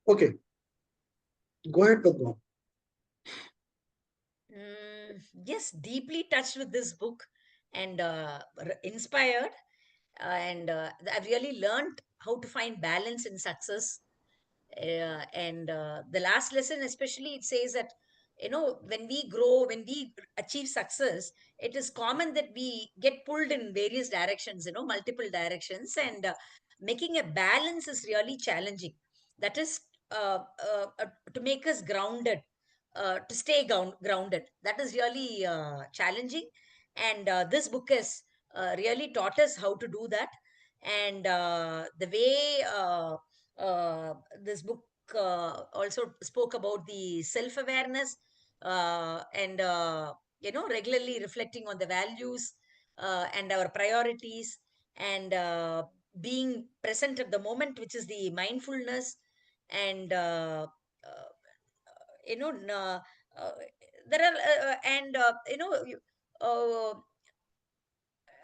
Okay, go ahead, Padma. Yes, deeply touched with this book and inspired. And I've really learned how to find balance in success. And the last lesson, especially, it says that, when we grow, when we achieve success, it is common that we get pulled in various directions, multiple directions. And making a balance is really challenging. That is to make us grounded, to stay grounded. That is really challenging. And this book has really taught us how to do that. And the way this book also spoke about the self awareness, and regularly reflecting on the values and our priorities, and being present at the moment, which is the mindfulness. And you know n- uh, there are and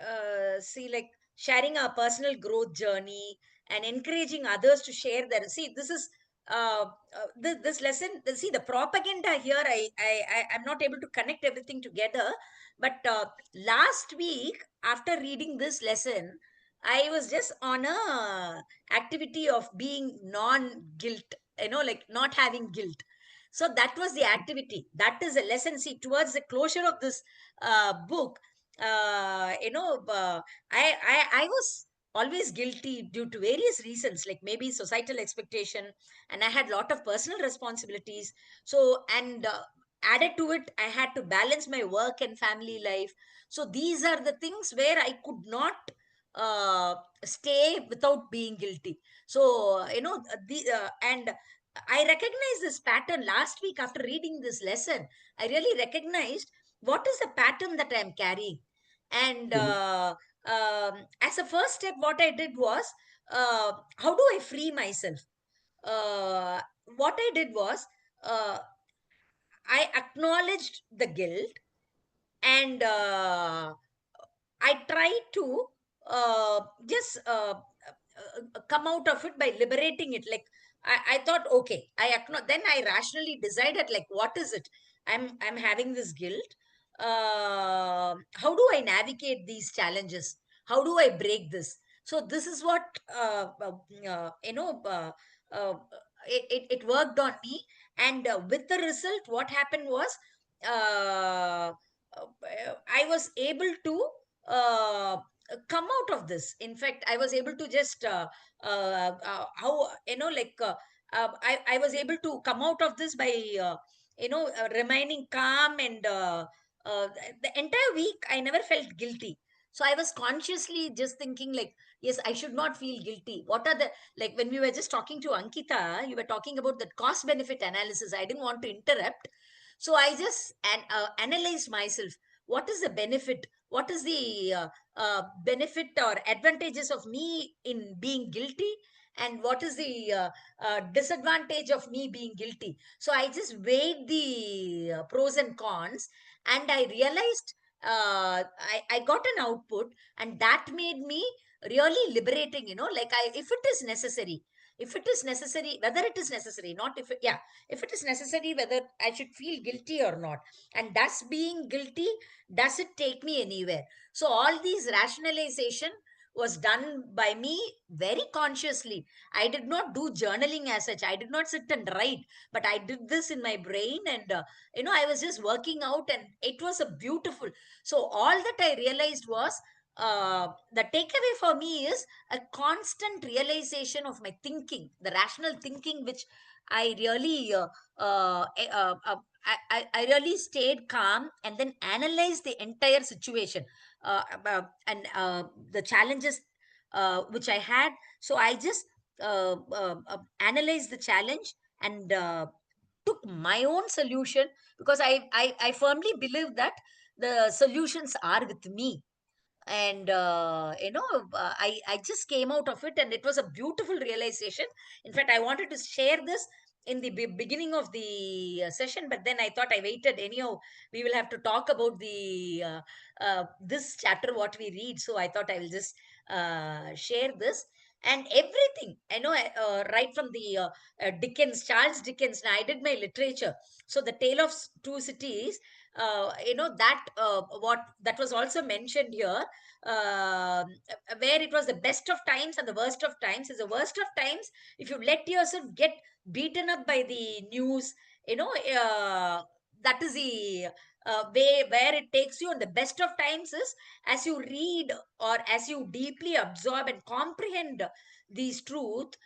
uh, see, like, sharing our personal growth journey and encouraging others to share their, see, this is this lesson, see, the propaganda here, I'm not able to connect everything together. But last week, after reading this lesson, I was just on a activity of being non guilt, like not having guilt. So that was the activity, that is a lesson. See, towards the closure of this book, uh, you know, uh, I was always guilty due to various reasons, like maybe societal expectation, and I had lot of personal responsibilities. So, and added to it, I had to balance my work and family life. So these are the things where I could not uh, stay without being guilty. So, and I recognized this pattern last week after reading this lesson. I really recognized what is the pattern that I'm carrying. And Mhm. as a first step, what I did was, how do I free myself? uh, what I did was, uh, I acknowledged the guilt, and I tried to just come out of it by liberating it. Like, I thought, okay, then I rationally decided, like, what is it? I'm having this guilt. How do I navigate these challenges? How do I break this? So this is what uh, it worked on me. And with the result, what happened was, uh, I was able to uh, come out of this. In fact, I was able to just how like I was able to come out of this by remaining calm. And the entire week I never felt guilty. So I was consciously just thinking, like, yes, I should not feel guilty. What are the, like, when we were just talking to Ankita, you were talking about that cost benefit analysis. I didn't want to interrupt. So I just analyzed myself. What is the benefit? What is the benefit or advantages of me in being guilty? And what is the disadvantage of me being guilty? So I just weighed the pros and cons, and I realized I got an output, and that made me really liberating. Like, if it is necessary, whether it is necessary, not if it, yeah, if it is necessary, whether I should feel guilty or not. And does being guilty, does it take me anywhere? So all these rationalization was done by me very consciously. I did not do journaling as such. I did not sit and write, but I did this in my brain. And I was just working out, and it was a beautiful. So all that I realized was, the takeaway for me is a constant realization of my thinking, the rational thinking, which I really I really stayed calm and then analyzed the entire situation, and the challenges which I had. So I just analyzed the challenge, and took my own solution, because I firmly believe that the solutions are with me. And I just came out of it, and it was a beautiful realization. In fact, I wanted to share this in the beginning of the session, but then I thought, I waited anyhow. We will have to talk about the this chapter what we read, so I thought I will just share this. and everything, right from the Dickens, Charles Dickens. Now, I did my literature, so the Tale of Two Cities, that what that was also mentioned here, where it was the best of times and the worst of times. Is the worst of times if you let yourself get beaten up by the news, you know that is the way where it takes you. And the best of times is as you read, or as you deeply absorb and comprehend these truth,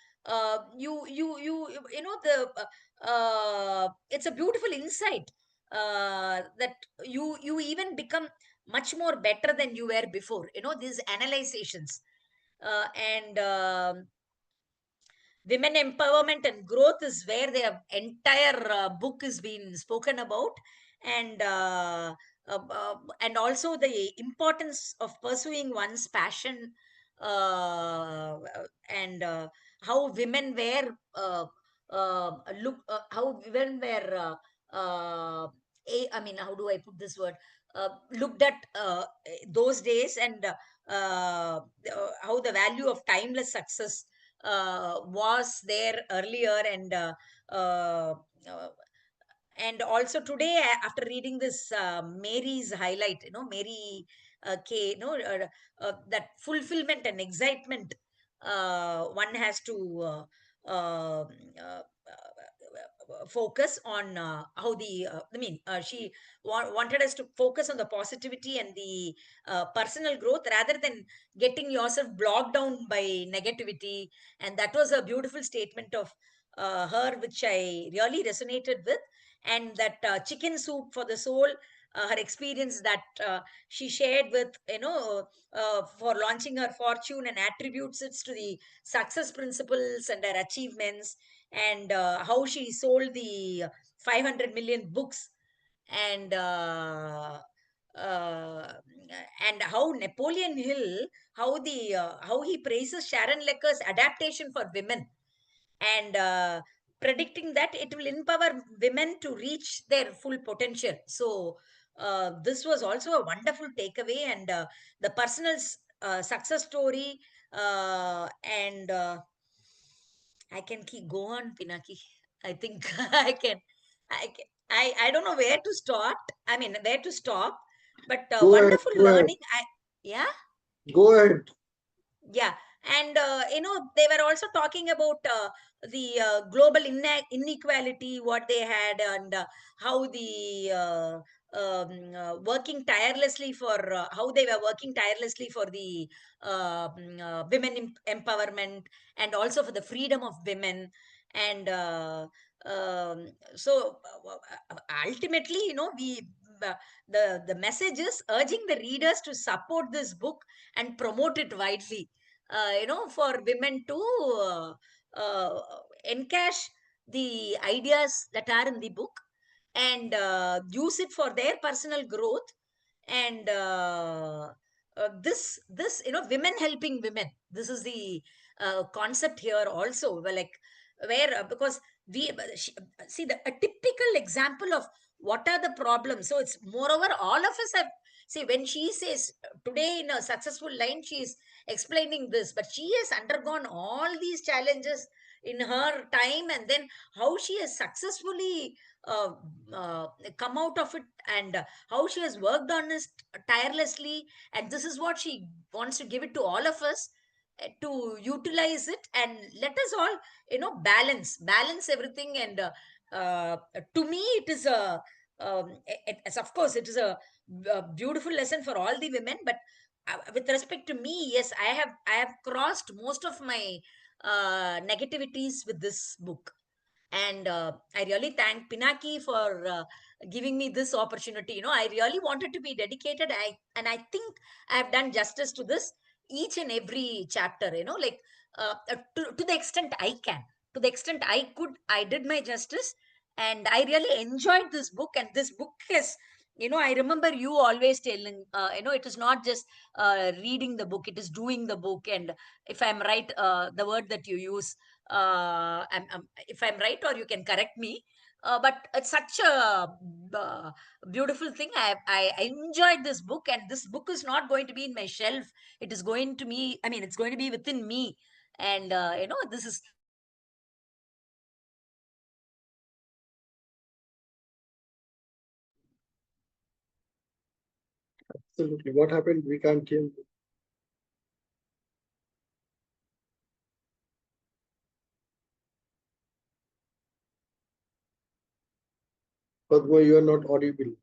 it's a beautiful insight, that you even become much more better than you were before, these analyzations. And Women empowerment and growth is where their entire book is being spoken about. And and also the importance of pursuing one's passion, and how women were look how women were I mean, how do I put this word, looked at those days. And how the value of timeless success was there earlier. Uh, uh, and also today, after reading this Mary's highlight, Mary K, that fulfillment and excitement one has to focus on, how the she wanted us to focus on the positivity and the personal growth, rather than getting yourself blocked down by negativity. And that was a beautiful statement of her, which I really resonated with. And that chicken soup for the soul, her experience that she shared with, for launching her fortune, and attributes it to the success principles and her achievements. And how she sold the 500 million books. And uh, and how Napoleon Hill, how he praises Sharon Lecker's adaptation for women, and predicting that it will empower women to reach their full potential. So this was also a wonderful takeaway. And the personal success story, and I can keep go on, Pinaki. I think I don't know where to start. I mean, where to stop. But Go ahead, wonderful go ahead, learning. Yeah. go ahead. Yeah, and they were also talking about the global inequality, what they had. And how the working tirelessly for how they were working tirelessly for the women empowerment, and also for the freedom of women. And so ultimately, we the message is urging the readers to support this book and promote it widely, for women to uh, encash the ideas that are in the book, and use it for their personal growth. And this women helping women, this is the concept here also. Well, like, where because we see a typical example of what are the problems. So it's moreover, all of us have, see, when she says today in a successful line, she is explaining this, but she has undergone all these challenges in her time, and then how she has successfully uh, uh, come out of it. And how she has worked on it tirelessly. And this is what she wants to give it to all of us, to utilize it, and let us all balance everything. And to me it is a of course it is a beautiful lesson for all the women. But with respect to me, yes, I have crossed most of my negativities with this book. And I really thank Pinaki for giving me this opportunity. I really wanted to be dedicated. I think I have done justice to this, each and every chapter, like, to the extent I can, to the extent I could, I did my justice. And I really enjoyed this book. And this book is, I remember you always telling, it is not just reading the book, it is doing the book. And if I'm right, the word that you use, if I'm right, or you can correct me. But it's such a beautiful thing. I enjoyed this book, and this book is not going to be in my shelf. It is going to be, I mean, it's going to be within me. And this is Absolutely. What happened? We can't hear you. Padma, you are not audible.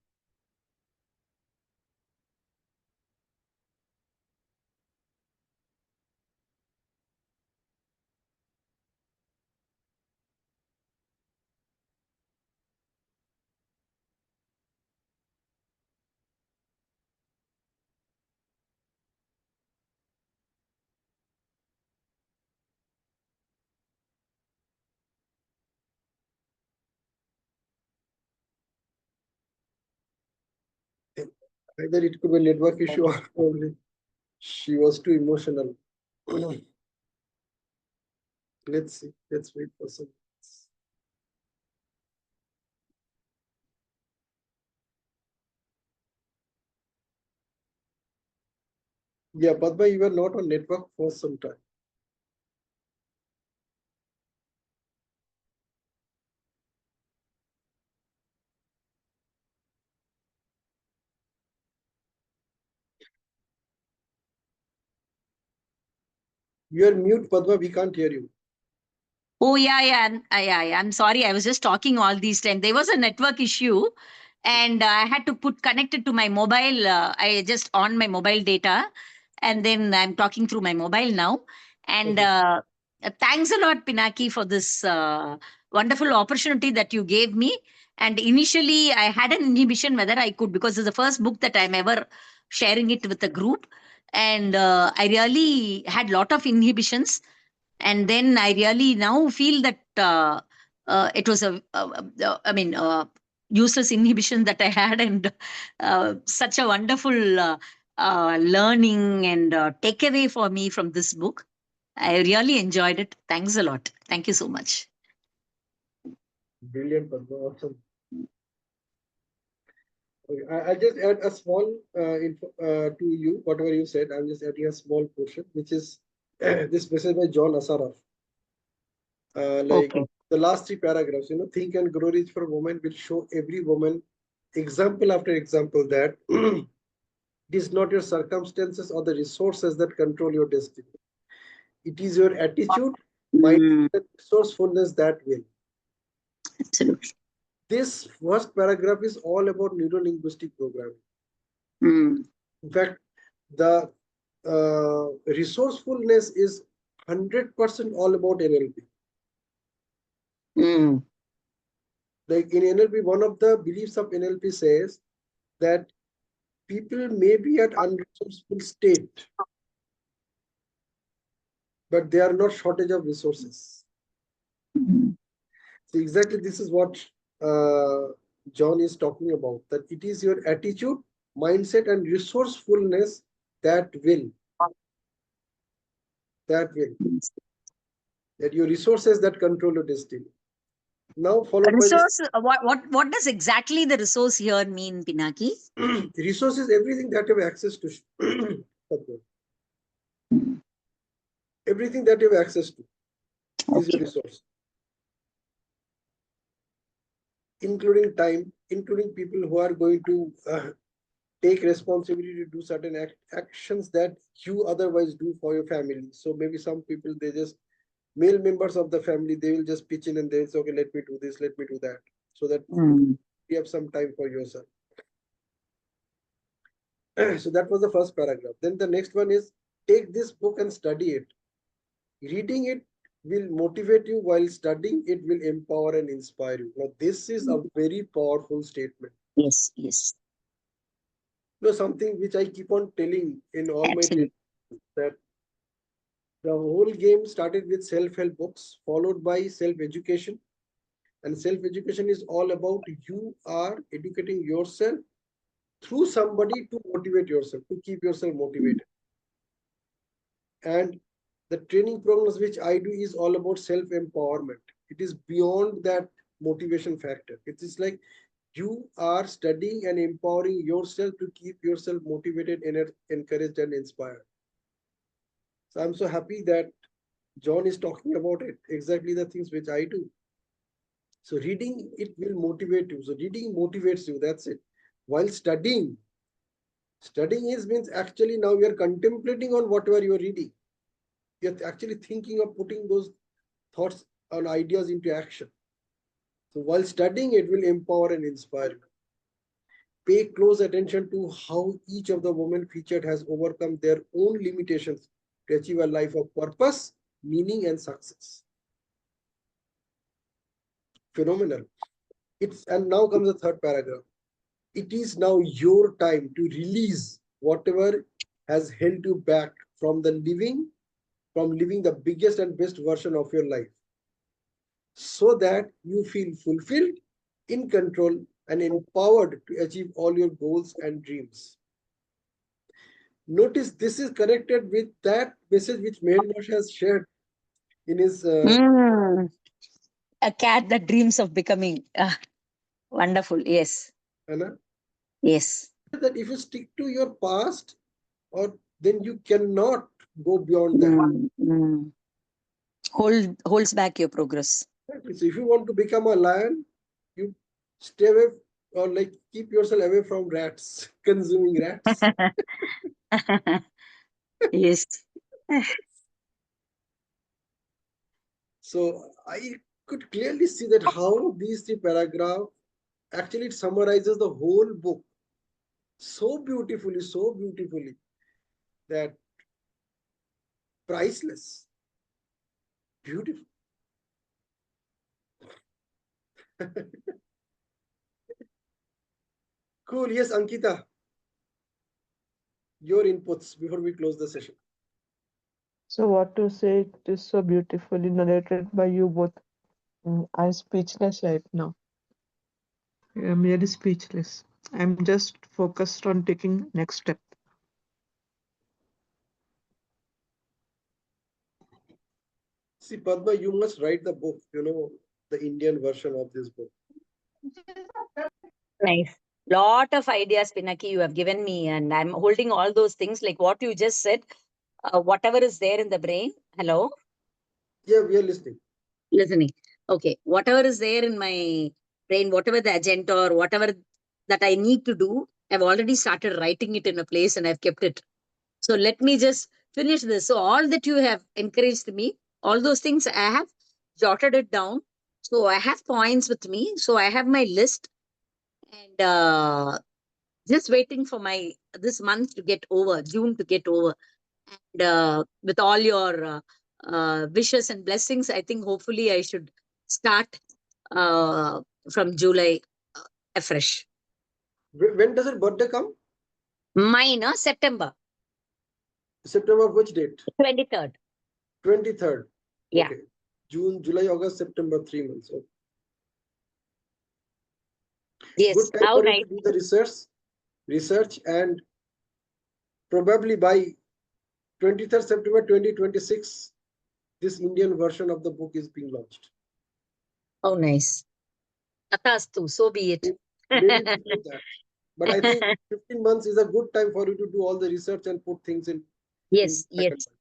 Either it could be a network issue or probably she was too emotional. Let's see. Let's wait for some. Yeah, Padma, you were not on network for some time. You are mute, Padma. We can't hear you. Oh, yeah, yeah. I'm sorry. I was just talking all these time. There was a network issue and I had to put connected to my mobile. I just on my mobile data and then I'm talking through my mobile now. And Okay. thanks a lot, Pinaki, for this wonderful opportunity that you gave me. And initially, I had an inhibition whether I could, because it's the first book that I'm ever sharing it with a group. And I really had lot of inhibitions, and then I really now feel that it was useless inhibition that I had, and such a wonderful learning and takeaway for me from this book. I really enjoyed it. Thanks a lot. Thank you so much. Brilliant, Padma. Awesome. Okay. I'll just add a small info to you, whatever you said. I'm just adding a small portion, which is this message by John Assaraf. Like Okay. the last three paragraphs, think and grow rich for women will show every woman example after example that it is not your circumstances or the resources that control your destiny. It is your attitude, mindset, Mm, and resourcefulness that will. absolutely. This first paragraph is all about neuro-linguistic programming. Mm, In fact, the resourcefulness is 100% all about NLP. mm, Like in NLP, one of the beliefs of NLP says that people may be at unresourceful state, but they are not shortage of resources. mm, So exactly this is what John is talking about, that it is your attitude, mindset, and resourcefulness that will, that will, that your resources that control your destiny. Now A followed by this resource. What does exactly the resource here mean, Pinaki? resources, everything that you have access to. Mm, Everything that you have access to is your okay. resource, including time, including people who are going to take responsibility to do certain actions that you otherwise do for your family. So maybe some people, they just male members of the family, they will just pitch in and they say, okay, let me do this, let me do that, so that Mm, you have some time for yourself. So that was the first paragraph. Then the next one is, take this book and study it. Reading it will motivate you, while studying it will empower and inspire you. Now this is a very powerful statement. yes, yes, Something which I keep on telling in all my trainings, absolutely. that the whole game started with self-help books, followed by self-education. And self-education is all about you are educating yourself through somebody to motivate yourself, to keep yourself motivated. And the training programs which I do is all about self-empowerment. It is beyond that motivation factor. It is like you are studying and empowering yourself to keep yourself motivated, encouraged, and inspired. So I'm so happy that John is talking about it, exactly the things which I do. So reading, it will motivate you. So reading motivates you. That's it. While studying is means actually now you are contemplating on whatever you are reading. You're actually thinking of putting those thoughts and ideas into action. So while studying, it will empower and inspire you. Pay close attention to how each of the women featured has overcome their own limitations to achieve a life of purpose, meaning, and success. Phenomenal. It's and now comes the third paragraph. It is now your time to release whatever has held you back from living the biggest and best version of your life, so that you feel fulfilled, in control, and empowered to achieve all your goals and dreams. Notice this is connected with that message which Mehendosh has shared in his Mm. A cat that dreams of becoming. Wonderful. Yes. Anna, Yes. that if you stick to your past, or then you cannot go beyond that. Mm. Mm. Holds back your progress. Exactly. So if you want to become a lion, you stay away, or like keep yourself away from rats, consuming rats. Yes. So I could clearly see that how these three paragraphs actually it summarizes the whole book so beautifully that priceless, beautiful. Cool. Yes, Ankita, your inputs before we close the session. So what to say? It is so beautifully narrated by you both. I'm speechless right now. I'm really speechless. I'm just focused on taking next step. See, Padma, you must write the book, the Indian version of this book. Nice. Lot of ideas, Pinaki, you have given me, and I'm holding all those things like what you just said. Whatever is there in the brain. Hello, Yeah, we are listening. listening. Okay, whatever is there in my brain, whatever the agenda or whatever that I need to do, I've already started writing it in a place and I've kept it. So let me just finish this. So all that you have encouraged me, all those things I have jotted it down. So I have points with me. So I have my list, and just waiting for my this month to get over, June to get over. And with all your wishes and blessings, I think hopefully I should start uh, from July afresh. When does it birthday come? Mine, September September, which date? 23rd. 23rd. Yeah. Okay. June, July, August, September, 3 months. Okay. Yes. Good time How for you nice. to do the research, and probably by 23rd September 2026, this Indian version of the book is being launched. How nice. Tatastu. So be it. Maybe before that. But I think 15 months is a good time for you to do all the research and put things in Yes. black Yes. and white.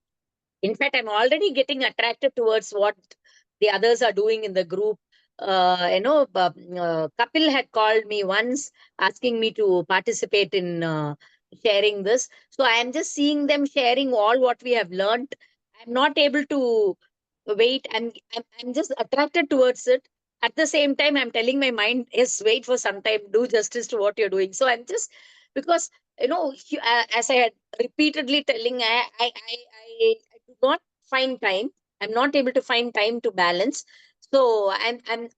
In fact, I'm already getting attracted towards what the others are doing in the group. Kapil had called me once asking me to participate in sharing this. So I'm just seeing them sharing all what we have learned. I'm not able to wait. I'm just attracted towards it. At the same time, I'm telling my mind, yes, wait for some time, do justice to what you're doing. So I'm just because as I had repeatedly telling, I do not find time. I'm not able to find time to balance. So I'm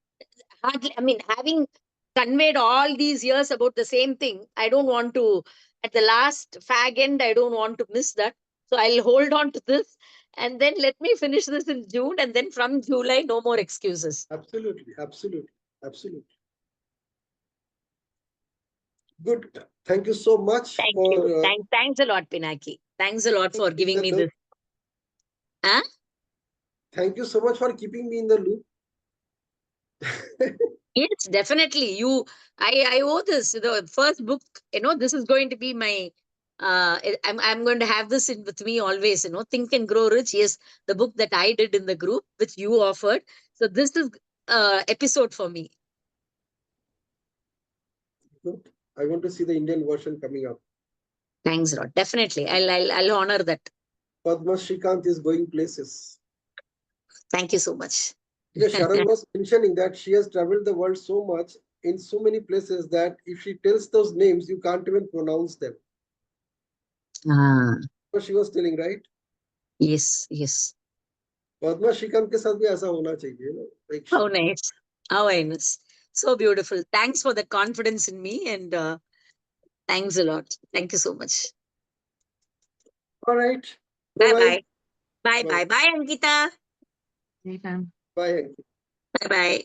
hardly, I mean, having conveyed all these years about the same thing, I don't want to, at the last fag end, I don't want to miss that. So I'll hold on to this and then let me finish this in June. And then from July, no more excuses. Absolutely, absolutely, absolutely. Good. Thank you so much Thank for you. Thanks a lot, Pinaki. Thanks a lot for keeping me in giving the me loop. this. Huh? Thank you so much for keeping me in the loop. Yes, definitely. I owe this. The first book, this is going to be my I'm going to have this in with me always, Think and Grow Rich. Yes, the book that I did in the group, which you offered. So this is episode for me. Good. I want to see the Indian version coming up. Thanks, Rod. Definitely. I'll honor that. Padma Shrikant is going places. Thank you so much. Because Sharan was mentioning that she has traveled the world so much in so many places that if she tells those names, you can't even pronounce them. Ah, What she was telling, right? yes, yes. Padma Shrikant के साथ भी ऐसा होना चाहिए ना like How nice. How nice. So beautiful. Thanks for the confidence in me, and thanks a lot. Thank you so much. all right, Bye bye bye. Bye bye bye. Bye, Ankita. Anytime. bye. Bye bye.